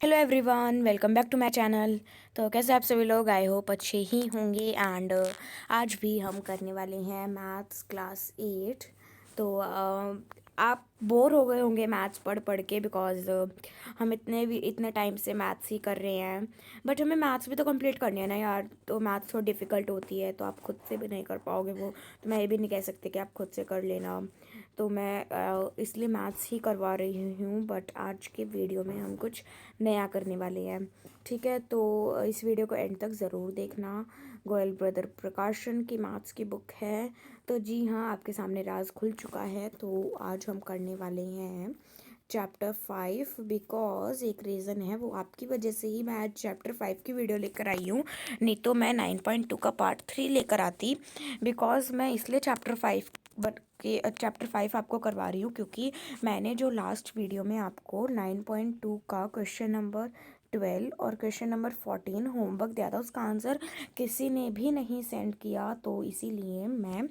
Hello everyone, welcome back to my channel. तो कैसे आप सभी लोग? आई होप अच्छे ही होंगे। एंड आज भी हम करने वाले हैं मैथ्स क्लास 8। तो आप बोर हो गए होंगे मैथ्स पढ़ पढ़ के, बिकॉज हम इतने टाइम से मैथ्स ही कर रहे हैं। बट हमें मैथ्स भी तो कंप्लीट करनी है ना यार। तो मैथ्स थोड़ी डिफ़िकल्ट होती है, तो आप खुद से भी नहीं कर पाओगे वो। तो मैं ये भी नहीं कह सकती कि आप खुद से कर लेना। तो मैं इसलिए मैथ्स ही करवा रही हूँ। बट आज के वीडियो में हम कुछ नया करने वाले हैं। ठीक है, तो इस वीडियो को एंड तक ज़रूर देखना। गोयल ब्रदर प्रकाशन की मैथ्स की बुक है। तो जी हाँ, आपके सामने राज खुल चुका है। तो आज हम करने वाले हैं चैप्टर 5। बिकॉज एक रीज़न है, वो आपकी वजह से ही मैं आज चैप्टर 5 की वीडियो लेकर आई हूँ। नहीं तो मैं 9.2 का पार्ट 3 लेकर आती। बिकॉज मैं इसलिए चैप्टर 5 आपको करवा रही हूँ क्योंकि मैंने जो लास्ट वीडियो में आपको 9.2 का क्वेश्चन नंबर 12 और क्वेश्चन नंबर 14 होमवर्क दिया था, उसका आंसर किसी ने भी नहीं सेंड किया। तो इसीलिए मैं,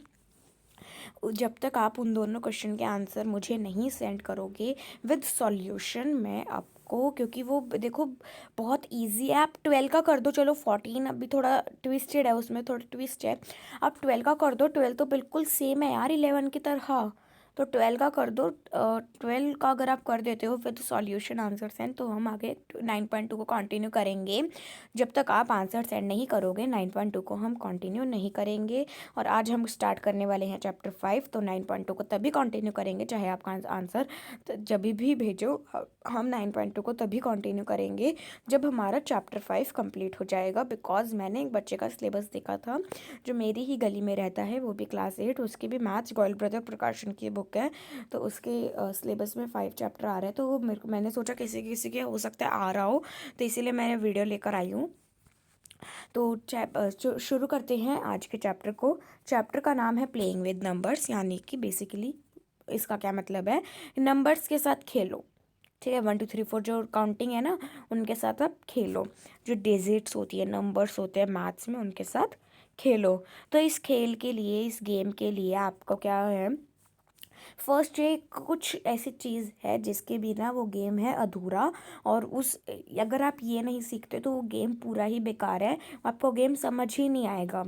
जब तक आप उन दोनों क्वेश्चन के आंसर मुझे नहीं सेंड करोगे विद सॉल्यूशन, मैं आपको, क्योंकि वो देखो बहुत इजी है। आप 12 का कर दो, चलो 14 अभी थोड़ा ट्विस्टेड है, उसमें थोड़ा ट्विस्ट है। आप 12 का कर दो, 12 तो बिल्कुल सेम है यार 11 की तरह। तो 12 का कर दो। 12 का अगर आप कर देते हो फिर तो सॉल्यूशन आंसर सेंड, तो हम आगे 9.2 को कंटिन्यू करेंगे। जब तक आप आंसर सेंड नहीं करोगे 9.2 को हम कंटिन्यू नहीं करेंगे। और आज हम स्टार्ट करने वाले हैं चैप्टर 5। तो 9.2 को तभी कंटिन्यू करेंगे चाहे आपका आंसर जब भी भेजो। हम 9.2 को तभी कंटिन्यू करेंगे जब हमारा चैप्टर 5 कंप्लीट हो जाएगा। बिकॉज मैंने एक बच्चे का सिलेबस देखा था जो मेरी ही गली में रहता है, वो भी क्लास 8, उसकी भी मैथ्स गोयल ब्रदर प्रकाशन की बुक है। तो उसके सिलेबस में 5 चैप्टर आ रहे हैं। तो वो मैंने सोचा किसी किसी के हो सकता है आ रहा हो, तो इसीलिए मैंने वीडियो लेकर आई हूँ। तो शुरू करते हैं आज के चैप्टर को। चैप्टर का नाम है प्लेइंग विद नंबर्स, यानी कि बेसिकली इसका क्या मतलब है, नंबर्स के साथ खेलो। ठीक है, 1 2 3 4 जो काउंटिंग है ना, उनके साथ आप खेलो। जो डिजिट्स होती है, नंबर्स होते हैं मैथ्स में, उनके साथ खेलो। तो इस खेल के लिए, इस गेम के लिए आपको क्या है, फर्स्ट ये कुछ ऐसी चीज़ है जिसके बिना वो गेम है अधूरा। और उस अगर आप ये नहीं सीखते तो वो गेम पूरा ही बेकार है, आपको गेम समझ ही नहीं आएगा।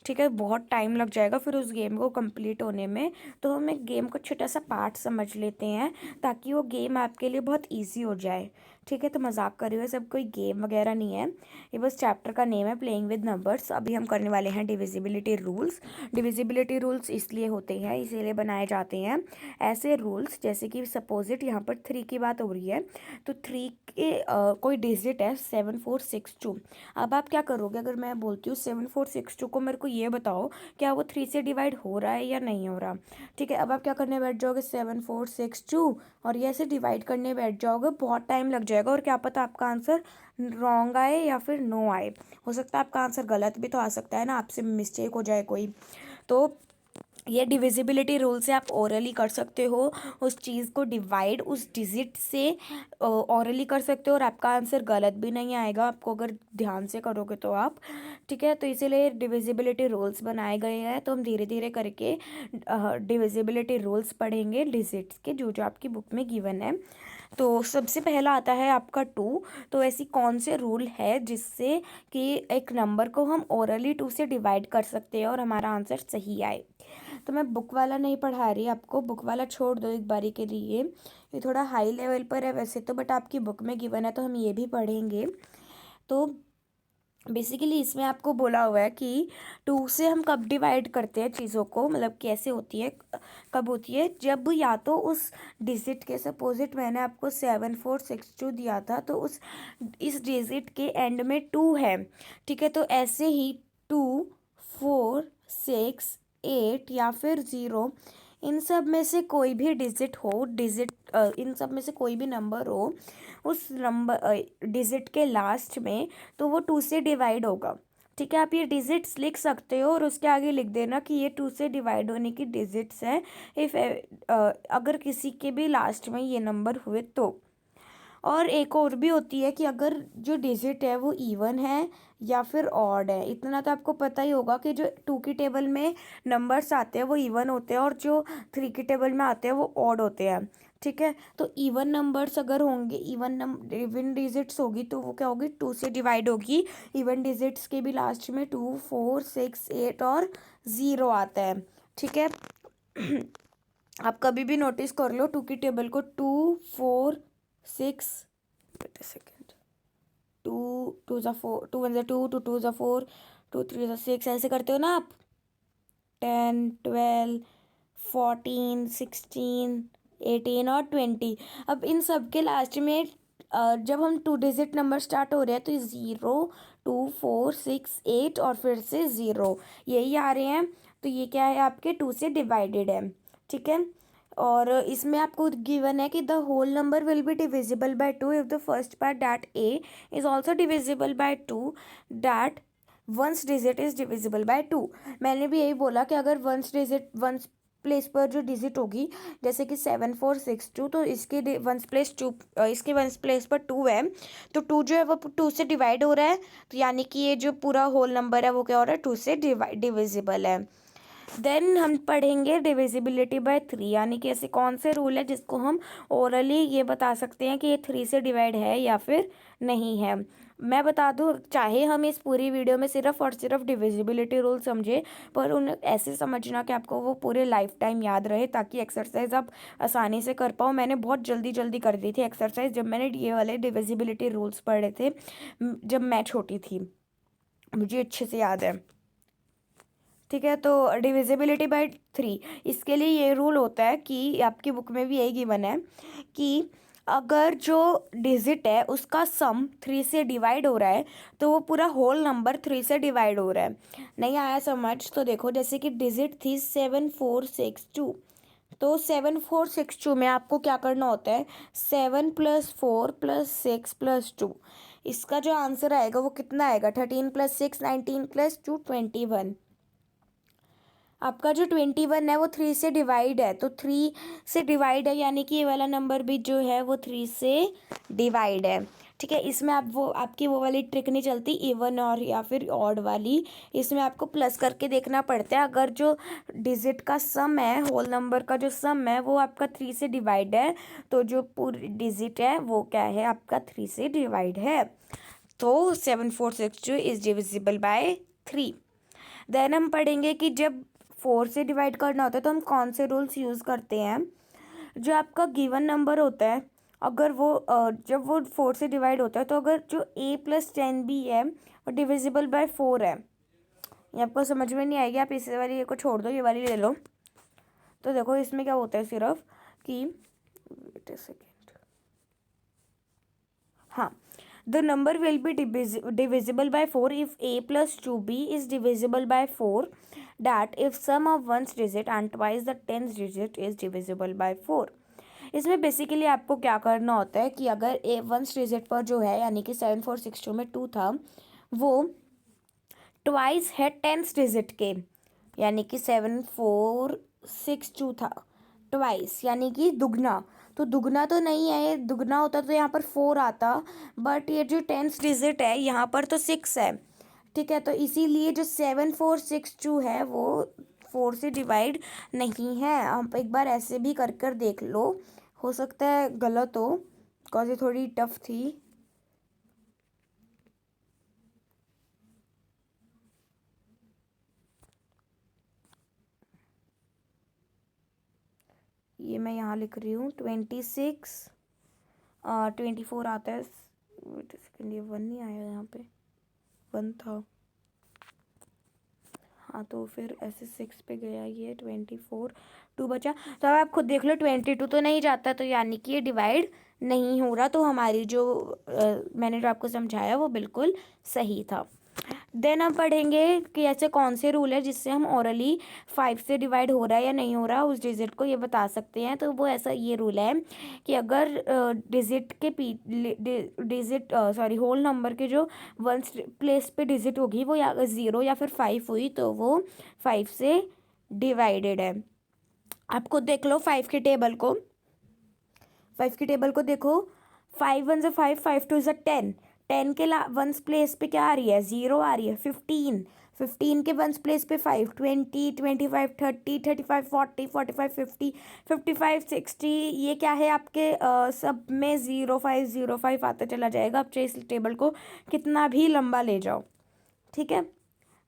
ठीक है, बहुत टाइम लग जाएगा फिर उस गेम को कंप्लीट होने में। तो हम एक गेम को छोटा सा पार्ट समझ लेते हैं ताकि वो गेम आपके लिए बहुत ईजी हो जाए। ठीक है, तो मजाक कर रही हो, सब कोई गेम वगैरह नहीं है, ये बस चैप्टर का नेम है प्लेइंग विद नंबर्स। अभी हम करने वाले हैं डिविजिबिलिटी रूल्स। डिविजिबिलिटी रूल्स इसलिए होते हैं, इसीलिए बनाए जाते हैं ऐसे रूल्स, जैसे कि सपोजिट यहाँ पर 3 की बात हो रही है। तो 3 के कोई डिजिट है 7462। अब आप क्या करोगे, अगर मैं बोलती हूँ 7462 को मेरे को ये बताओ क्या वो 3 से डिवाइड हो रहा है या नहीं हो रहा। ठीक है, अब आप क्या करने बैठ जाओगे, 7462 और ये ऐसे डिवाइड करने बैठ जाओगे, बहुत टाइम लग जाएगा। और क्या पता आपका आंसर रॉन्ग आए या फिर नो आए, हो सकता है आपका आंसर गलत भी तो आ सकता है ना, आपसे मिस्टेक हो जाए कोई। तो ये डिविजिबिलिटी रूल से आप ओरली कर सकते हो, उस चीज़ को डिवाइड उस डिजिट से ओरली कर सकते हो, और आपका आंसर गलत भी नहीं आएगा आपको अगर ध्यान से करोगे तो आप। ठीक है, तो इसीलिए डिविजिबिलिटी रूल्स बनाए गए हैं। तो हम धीरे धीरे करके डिविजिबिलिटी रूल्स पढ़ेंगे डिजिट्स के, जो जो आपकी बुक में गिवन है। तो सबसे पहला आता है आपका 2। तो ऐसी कौन से रूल है जिससे कि एक नंबर को हम ओरली 2 से डिवाइड कर सकते हैं और हमारा आंसर सही आए। तो मैं बुक वाला नहीं पढ़ा रही आपको, बुक वाला छोड़ दो एक बारी के लिए, ये थोड़ा हाई लेवल पर है वैसे तो, बट आपकी बुक में गिवन है तो हम ये भी पढ़ेंगे। तो बेसिकली इसमें आपको बोला हुआ है कि 2 से हम कब डिवाइड करते हैं चीज़ों को, मतलब कैसे होती है, कब होती है, जब या तो उस डिजिट के, सपोजिट मैंने आपको 7462 दिया था, तो इस डिजिट के एंड में 2 है। ठीक है, तो ऐसे ही 2 4 6 8 या फिर 0, इन सब में से कोई भी डिजिट हो, इन सब में से कोई भी नंबर हो उस नंबर डिजिट के लास्ट में, तो वो 2 से डिवाइड होगा। ठीक है, आप ये डिजिट्स लिख सकते हो और उसके आगे लिख देना कि ये 2 से डिवाइड होने की डिजिट्स हैं। इफ़ अगर किसी के भी लास्ट में ये नंबर हुए तो। और एक और भी होती है कि अगर जो डिजिट है वो इवन है या फिर ऑड है। इतना तो आपको पता ही होगा कि जो 2 की टेबल में नंबर्स आते हैं वो इवन होते हैं और जो 3 की टेबल में आते हैं वो ऑड होते हैं। ठीक है, तो इवन नंबर्स अगर होंगे, इवन डिजिट्स होगी तो वो क्या होगी, 2 से डिवाइड होगी। इवन डिजिट्स के भी लास्ट में 2, 4, 6, 8 और 0 आता है। ठीक है। आप कभी भी नोटिस कर लो 2 की टेबल को, 2, 4, 6, वेट अ सेकेंड, 2 2 ज़ा 4, 2 1 ज़ा 2, 2 2 ज़ा 4, 2 3 ज़ा 6, ऐसे करते हो ना आप। 10, 12, 14, 16, 18 और 20। अब इन सब के लास्ट में जब हम 2 डिजिट नंबर स्टार्ट हो रहे हैं तो 0, 2, 4, 6, 8 और फिर से 0 यही आ रहे हैं। तो ये क्या है, आपके 2 से डिवाइडेड है। ठीक है। और इसमें आपको गिवन है कि the whole number will be divisible by 2 if the first part that A is also divisible by 2, that ones digit is divisible by 2। मैंने भी यही बोला कि अगर वंस प्लेस पर जो डिजिट होगी, जैसे कि 7462, तो इसके वंस प्लेस 2, इसके वंस प्लेस पर 2 है, तो 2 जो है वो 2 से डिवाइड हो रहा है, तो यानी कि ये जो पूरा होल नंबर है वो क्या हो रहा है, 2 से डिविजिबल है। देन हम पढ़ेंगे डिविजिबिलिटी बाय 3, यानी कि ऐसे कौन से रूल है जिसको हम ओरली ये बता सकते हैं कि ये 3 से डिवाइड है या फिर नहीं है। मैं बता दूं, चाहे हम इस पूरी वीडियो में सिर्फ और सिर्फ डिविजिबिलिटी रूल समझे, पर उन ऐसे समझना कि आपको वो पूरे लाइफ टाइम याद रहे, ताकि एक्सरसाइज आप आसानी से कर पाओ। मैंने बहुत जल्दी जल्दी कर दी थी एक्सरसाइज जब मैंने ये वाले डिविजिबिलिटी रूल्स पढ़े थे, जब मैं छोटी थी, मुझे अच्छे से याद है। ठीक है, तो डिविजिबिलिटी बाय 3, इसके लिए ये रूल होता है कि आपकी बुक में भी यही गिवन है कि अगर जो डिजिट है उसका सम 3 से डिवाइड हो रहा है तो वो पूरा होल नंबर 3 से डिवाइड हो रहा है। नहीं आया समझ तो देखो, जैसे कि डिजिट थी 7462, तो 7462 में आपको क्या करना होता है, 7 + 4 + 6 + 2, इसका जो आंसर आएगा वो कितना आएगा, 13 + 6 19 + 2 21। आपका जो 21 है वो 3 से डिवाइड है, तो 3 से डिवाइड है यानी कि ये वाला नंबर भी जो है वो 3 से डिवाइड है। ठीक है, इसमें आप वो आपकी वो वाली ट्रिक नहीं चलती इवन और या फिर ऑड वाली, इसमें आपको प्लस करके देखना पड़ता है। अगर जो डिजिट का सम है, होल नंबर का जो सम है वो आपका 3 से डिवाइड है, तो जो पूरी डिजिट है वो क्या है, आपका 3 से डिवाइड है। तो 7462 इज डिविजिबल बाय 3। देन हम पढ़ेंगे कि जब 4 से डिवाइड करना होता है तो हम कौन से रूल्स यूज़ करते हैं। जो आपका गिवन नंबर होता है, अगर वो जब वो 4 से डिवाइड होता है, तो अगर जो a + 10 भी है और डिविजिबल बाय 4 है, ये आपको समझ में नहीं आएगी, आप इस वाली ये को छोड़ दो, ये वाली ले लो। तो देखो इसमें क्या होता है सिर्फ कि, वेट अ सेकेंड, हाँ, the number will be divisible bye 4 if a + 2b is divisible bye 4, that if sum of one's digit and twice the 10th digit is divisible by 4। इसमें बेसिकली आपको क्या करना होता है कि अगर ए वंस डिजिट पर जो है, यानी कि 7462 में 2 था, वो ट्वाइस है 10th डिजिट के, यानी कि 7462 था ट्वाइस, यानी कि दुगना। तो दुगना तो नहीं है, ये दुगना होता तो यहाँ पर 4 आता, बट ये जो 10th डिजिट है यहाँ पर तो 6 है। ठीक है, तो इसीलिए जो 7462 है वो 4 से डिवाइड नहीं है। आप एक बार ऐसे भी कर कर देख लो, हो सकता है गलत हो, बिकॉज ये थोड़ी टफ थी। ये मैं यहाँ लिख रही हूँ 26, 24 आता है, वेट सेकेंड, ये 1 नहीं आया यहाँ पे, 1 था, हाँ, तो फिर ऐसे 6 पे गया, ये 24, 2 बचा। तो अब आप खुद देख लो, 22 तो नहीं जाता, तो यानी कि ये डिवाइड नहीं हो रहा। तो हमारी जो मैंने जो आपको समझाया वो बिल्कुल सही था। देन हम पढ़ेंगे कि ऐसे कौन से रूल है जिससे हम ओरली 5 से डिवाइड हो रहा है या नहीं हो रहा उस डिजिट को ये बता सकते हैं। तो वो ऐसा ये रूल है कि अगर डिजिट के डिजिट सॉरी होल नंबर के जो वंस प्लेस पे डिजिट होगी वो या 0 या फिर 5 हुई तो वो 5 से डिवाइडेड है। आपको देख लो 5 की टेबल को, 5 की टेबल को देखो, 5 1 5, 5 2 10, 10 के वंस प्लेस पे क्या आ रही है, 0 आ रही है, 15, 15 के वंस प्लेस पे 5, 20, 25, 30, 35, 40, 45, 50, 55, 60, ये क्या है आपके सब में 0505 आता चला जाएगा। आप चाहे इस टेबल को कितना भी लंबा ले जाओ, ठीक है।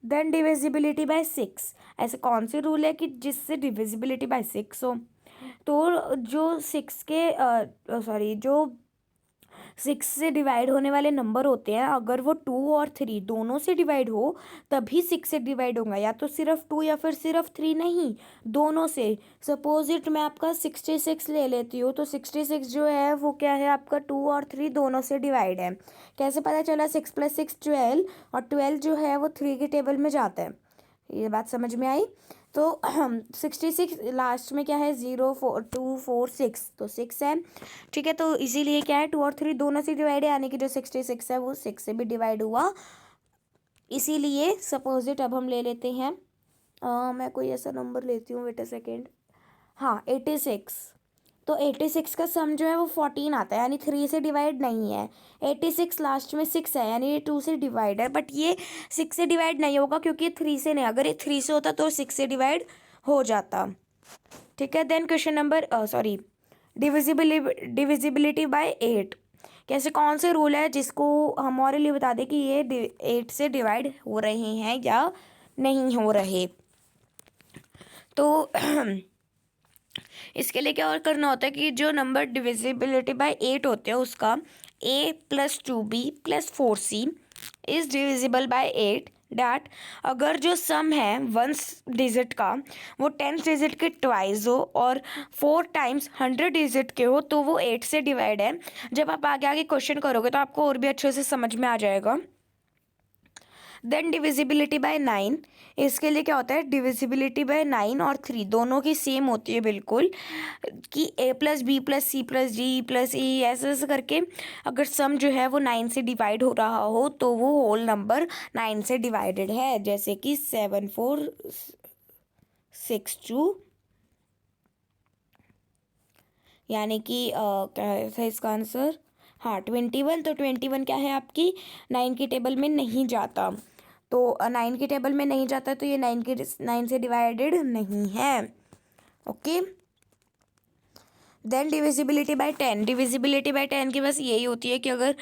देन डिविजिबिलिटी बाय 6, ऐसे कौन सी रूल है कि जिससे डिविजिबिलिटी बाय 6 हो? तो जो 6 के जो 6 से डिवाइड होने वाले नंबर होते हैं, अगर वो 2 और 3 दोनों से डिवाइड हो तभी 6 से डिवाइड होगा, या तो सिर्फ 2 या फिर सिर्फ 3 नहीं, दोनों से। सपोज इट मैं आपका 66 ले लेती हूँ, तो 66 जो है वो क्या है आपका 2 और 3 दोनों से डिवाइड है। कैसे पता चला? 6 + 6 12, और 12 जो है वो 3 के टेबल में जाता है। ये बात समझ में आई? तो 66 लास्ट में क्या है? 0 4 2 4 6, तो 6 है, ठीक है। तो इसीलिए क्या है 2 और 3 दोनों से डिवाइड है, यानी कि जो 66 है वो 6 से भी डिवाइड हुआ। इसीलिए सपोज इट अब हम ले लेते हैं, मैं कोई ऐसा नंबर लेती हूँ, वेट अ सेकेंड। हाँ 86, तो 86 का सम जो है वो 14 आता है, यानी 3 से डिवाइड नहीं है। 86 लास्ट में 6 है, यानी ये 2 से डिवाइड है, बट ये 6 से डिवाइड नहीं होगा क्योंकि ये 3 से नहीं। अगर ये 3 से होता तो 6 से डिवाइड हो जाता, ठीक है। Then question number divisibility by 8, कैसे, कौन से रूल है जिसको हमारे लिए बता दे कि ये 8 से डिवाइड हो रहे हैं या नहीं हो रहे? तो इसके लिए क्या और करना होता है कि जो नंबर डिविजिबिलिटी बाय 8 होते हैं उसका a + 2b + 4c is divisible bye 8, that अगर जो सम है वंस डिजिट का वो 10 डिजिट के ट्वाइस हो और 4 टाइम्स 100 डिजिट के हो तो वो 8 से डिवाइड है। जब आप आगे आगे क्वेश्चन करोगे तो आपको और भी अच्छे से समझ में आ जाएगा। देन डिविजिबिलिटी बाय 9, इसके लिए क्या होता है? डिविजिबिलिटी बाय 9 और 3 दोनों की सेम होती है बिल्कुल, कि a + b + c + d + e ऐसे ऐसे करके अगर सम जो है वो 9 से डिवाइड हो रहा हो तो वो होल नंबर 9 से डिवाइडेड है, जैसे कि 7462, यानी कि क्या है इसका आंसर? हाँ 21। तो 21 क्या है आपकी 9 की टेबल में नहीं जाता, तो 9 की टेबल में नहीं जाता, तो ये 9 से डिवाइडेड नहीं है, okay. Then divisibility by 10, divisibility by 10 की बस यही होती है कि अगर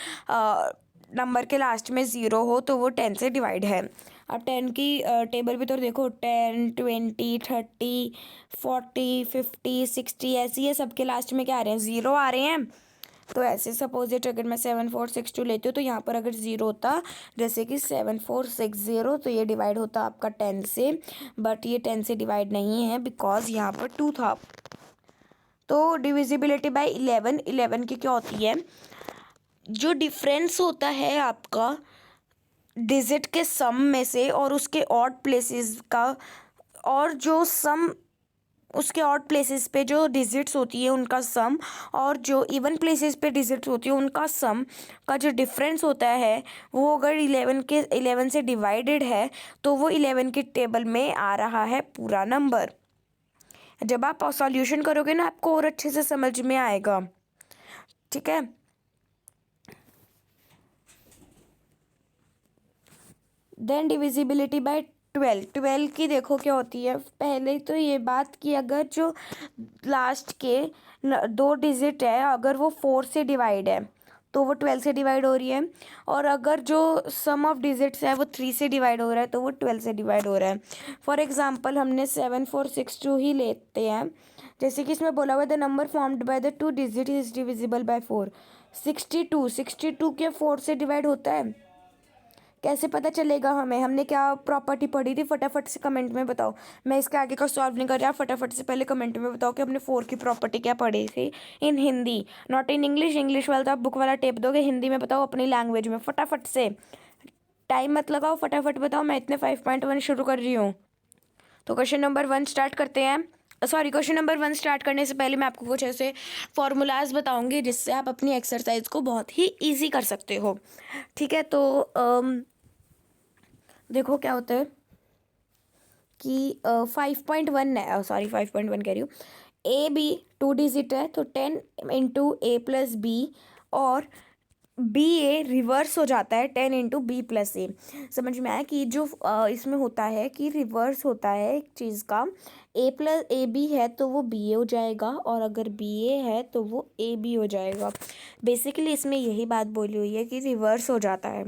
नंबर के लास्ट में 0 हो तो वो 10 से डिवाइड है। अब 10 की टेबल भी तो देखो, 10 20 30 40 50 60 ऐसी है, सबके लास्ट में क्या आ रहे हैं? 0 आ रहे हैं। तो ऐसे सपोज इट अगर मैं 7462 लेती हूँ तो यहाँ पर अगर 0 होता, जैसे कि 7460, तो ये डिवाइड होता आपका 10 से, बट ये 10 से डिवाइड नहीं है बिकॉज यहाँ पर 2 था। तो डिविजिबिलिटी बाय 11 की क्या होती है? जो डिफरेंस होता है आपका डिजिट के सम में से और उसके ऑड प्लेसेस का, और जो सम उसके ऑड प्लेसेस पे जो डिजिट्स होती है उनका सम, और जो इवन प्लेसेस पे डिजिट्स होती है उनका सम का जो डिफरेंस होता है, वो अगर 11 से डिवाइडेड है तो वो 11 के टेबल में आ रहा है पूरा नंबर। जब आप सॉल्यूशन करोगे ना आपको और अच्छे से समझ में आएगा, ठीक है। देन डिविजिबिलिटी बाय 12 की देखो क्या होती है। पहले तो ये बात कि अगर जो लास्ट के 2 डिजिट है अगर वो 4 से डिवाइड है तो वो 12 से डिवाइड हो रही है, और अगर जो सम ऑफ डिजिट्स है वो 3 से डिवाइड हो रहा है तो वो 12 से डिवाइड हो रहा है। फॉर एग्जांपल हमने 7462 ही लेते हैं, जैसे कि इसमें बोला हुआ the number formed by the 2 digit is divisible bye 4। 62 के 4 से डिवाइड होता है, कैसे पता चलेगा हमें? हमने क्या प्रॉपर्टी पढ़ी थी? फटाफट से कमेंट में बताओ। मैं इसके आगे का सॉल्व नहीं कर रहा, फटाफट से पहले कमेंट में बताओ कि हमने 4 की प्रॉपर्टी क्या पढ़ी थी in Hindi, not in English. English वाला तो आप बुक वाला टेप दोगे, हिंदी में बताओ अपनी लैंग्वेज में, फटाफट से। टाइम मत लगाओ, फटाफट बताओ, मैं इतने 5.1 शुरू कर रही हूँ। तो क्वेश्चन नंबर 1 स्टार्ट करते हैं। सॉरी, क्वेश्चन नंबर 1 स्टार्ट करने से पहले मैं आपको कुछ ऐसे फॉर्मूलाज बताऊंगी जिससे आप अपनी एक्सरसाइज को बहुत ही ईजी कर सकते हो, ठीक है। तो देखो क्या होता है कि 5.1 है, सॉरी 5.1 कह रही हूँ। ए बी 2 डिजिट है तो 10 × a + b, और बी ए रिवर्स हो जाता है 10 इंटू बी प्लस ए। समझ में आया कि जो इसमें होता है कि रिवर्स होता है एक चीज़ का, ए प्लस ए बी है तो वो बी ए हो जाएगा, और अगर बी ए है तो वो ए बी हो जाएगा। बेसिकली इसमें यही बात बोली हुई है कि रिवर्स हो जाता है।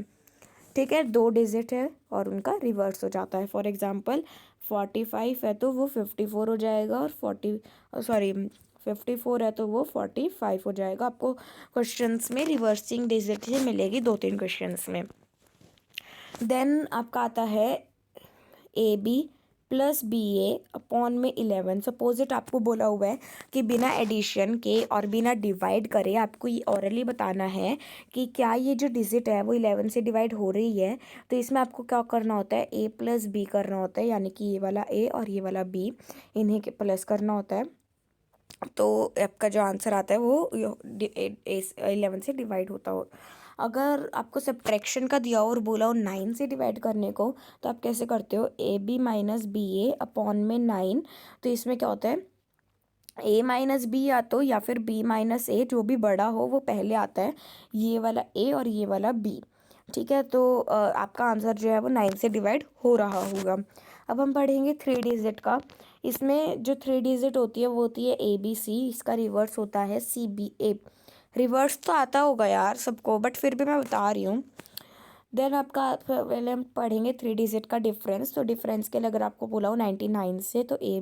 ठीक है, 2 डिजिट है और उनका रिवर्स हो जाता है। फॉर एग्जांपल 45 है तो वो 54 हो जाएगा, और 54 है तो वो 45 हो जाएगा। आपको क्वेश्चंस में रिवर्सिंग डिजिट ही मिलेगी 2-3 क्वेश्चंस में। देन आपका आता है A B plus B A upon में 11। सपोजिट आपको बोला हुआ है कि बिना एडिशन के और बिना डिवाइड करे आपको ये ऑरली बताना है कि क्या ये जो डिजिट है वो 11 से डिवाइड हो रही है। तो इसमें आपको क्या करना होता है, ए प्लस बी करना होता है, यानी कि ये वाला ए और ये वाला बी, इन्हें के प्लस करना होता है। तो आपका जो आंसर आता है वो 11 से डिवाइड होता हो। अगर आपको सब्ट्रैक्शन का दिया हो और बोला हो 9 से डिवाइड करने को, तो आप कैसे करते हो, A B minus B A upon में 9। तो इसमें क्या होता है, ए माइनस बी या तो या फिर बी माइनस ए, जो भी बड़ा हो वो पहले आता है, ये वाला ए और ये वाला बी। ठीक है, तो आपका आंसर जो है वो 9 से डिवाइड हो रहा होगा। अब हम पढ़ेंगे 3 डिजिट का। इसमें जो 3 डिजिट होती है वो होती है ए बी सी, इसका रिवर्स होता है सी बी ए। रिवर्स तो आता होगा यार सबको, बट फिर भी मैं बता रही हूँ। देन आपका पहले हम पढ़ेंगे 3 डिजिट का डिफरेंस। तो डिफरेंस के लिए अगर आपको बोला हो 99 से, तो A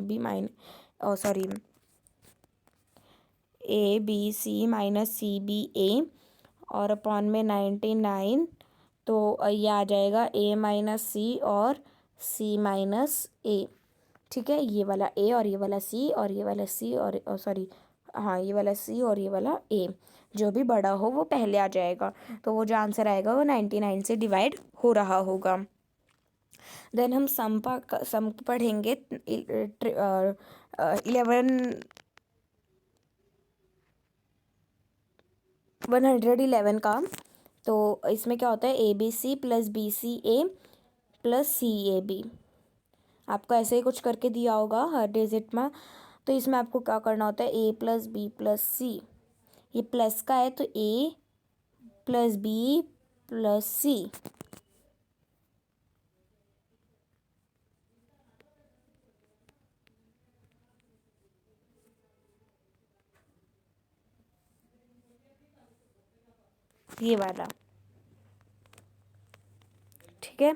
B C minus C B A और अपॉन में 99, तो ये आ जाएगा ए माइनस सी और सी माइनस ए। ठीक है, ये वाला ए और ये वाला सी और ये वाला सी और हाँ ये वाला सी और ये वाला ए, जो भी बड़ा हो वो पहले आ जाएगा। तो वो जो आंसर आएगा वो 99 से डिवाइड हो रहा होगा। देन हम सम पढ़ेंगे 111 का। तो इसमें क्या होता है, A B C plus B C A plus C A B. आपको ऐसे ही कुछ करके दिया होगा हर डिजिट में। तो इसमें आपको क्या करना होता है, A plus B plus C, ये प्लस का है तो A plus B plus C. ये वाला, ठीक है।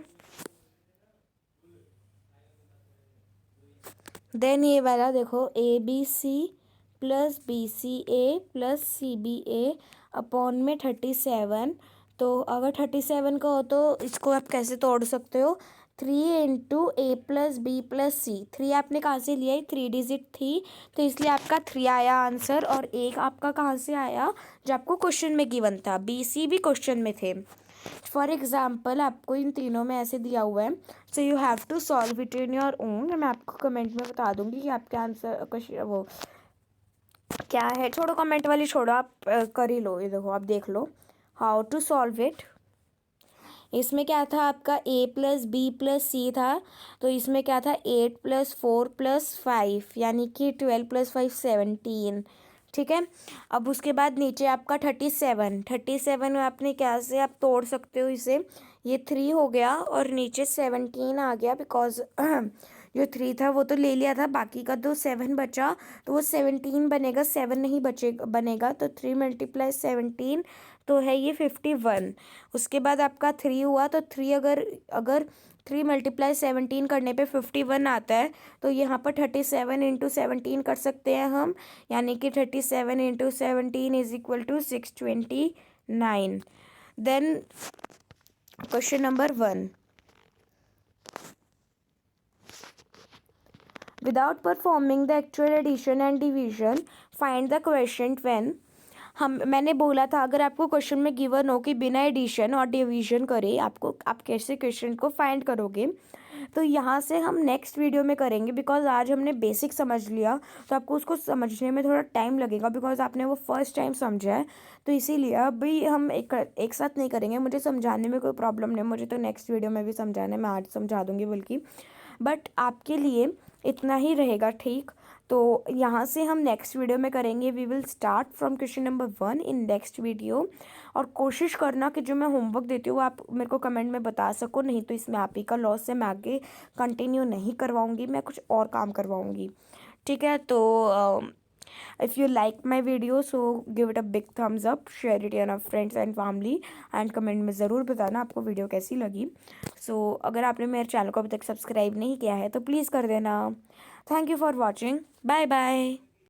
देन ये वाला देखो, A B C plus B C A plus C B A upon में 37। तो अगर 37 का हो तो इसको आप कैसे तोड़ सकते हो, 3 इंटू ए प्लस बी प्लस सी। 3 आपने कहाँ से लिया है, 3 डिजिट थी तो इसलिए आपका 3 आया आंसर। और एक आपका कहाँ से आया, जो आपको क्वेश्चन में गिवन था, बी सी भी क्वेश्चन में थे। फॉर एग्जाम्पल आपको इन तीनों में ऐसे दिया हुआ है, so you have to solve it in your own. मैं आपको कमेंट में बता दूंगी कि आपके आंसर क्वेश्चन वो क्या है। छोड़ो कमेंट वाली छोड़ो, आप कर ही लो। ये देखो आप देख लो हाउ टू सॉल्व इट। इसमें क्या था आपका, ए प्लस बी प्लस सी था, तो इसमें क्या था 8 प्लस 4 प्लस 5, यानी कि 12 प्लस 5 17। ठीक है, अब उसके बाद नीचे आपका 37 में आपने क्या से आप तोड़ सकते हो इसे, ये 3 हो गया और नीचे 17 आ गया, बिकॉज जो 3 था वो तो ले लिया था, बाकी का तो 7 बचा, तो वो 17 बनेगा, 7 नहीं बनेगा। तो 3 मल्टीप्लाई 17 तो है ये 51। उसके बाद आपका 3 हुआ, तो 3 अगर 3 मल्टीप्लाई 17 करने पे 51 आता है, तो यहाँ पर 37 इंटू 17 कर सकते हैं हम, यानी कि 37 into 17 is equal to 629। Then question number 1, without performing the actual addition and division find the quotient when। मैंने बोला था अगर आपको क्वेश्चन में गिवन हो कि बिना एडिशन और डिवीजन करे आप कैसे क्वेश्चन को फाइंड करोगे, तो यहाँ से हम नेक्स्ट वीडियो में करेंगे। बिकॉज आज हमने बेसिक समझ लिया, तो आपको उसको समझने में थोड़ा टाइम लगेगा, बिकॉज आपने वो फर्स्ट टाइम समझा है। तो इसीलिए अभी हम एक साथ नहीं करेंगे। मुझे समझाने में कोई प्रॉब्लम नहीं, मुझे तो नेक्स्ट वीडियो में भी समझाना है, मैं आज समझा दूँगी बल्कि। बट आपके लिए इतना ही रहेगा, ठीक। तो यहाँ से हम नेक्स्ट वीडियो में करेंगे। We will start from question number 1 in next video. और कोशिश करना कि जो मैं होमवर्क देती हूँ आप मेरे को कमेंट में बता सको, नहीं तो इसमें आप ही का लॉस है, मैं आगे कंटिन्यू नहीं करवाऊँगी, मैं कुछ और काम करवाऊँगी। ठीक है, तो if you like my video so give it a big thumbs up, share it your friends and family, and comment में ज़रूर बताना आपको वीडियो कैसी लगी। सो अगर आपने मेरे चैनल को अभी तक सब्सक्राइब नहीं किया है तो प्लीज़ कर देना। Thank you for watching, bye bye.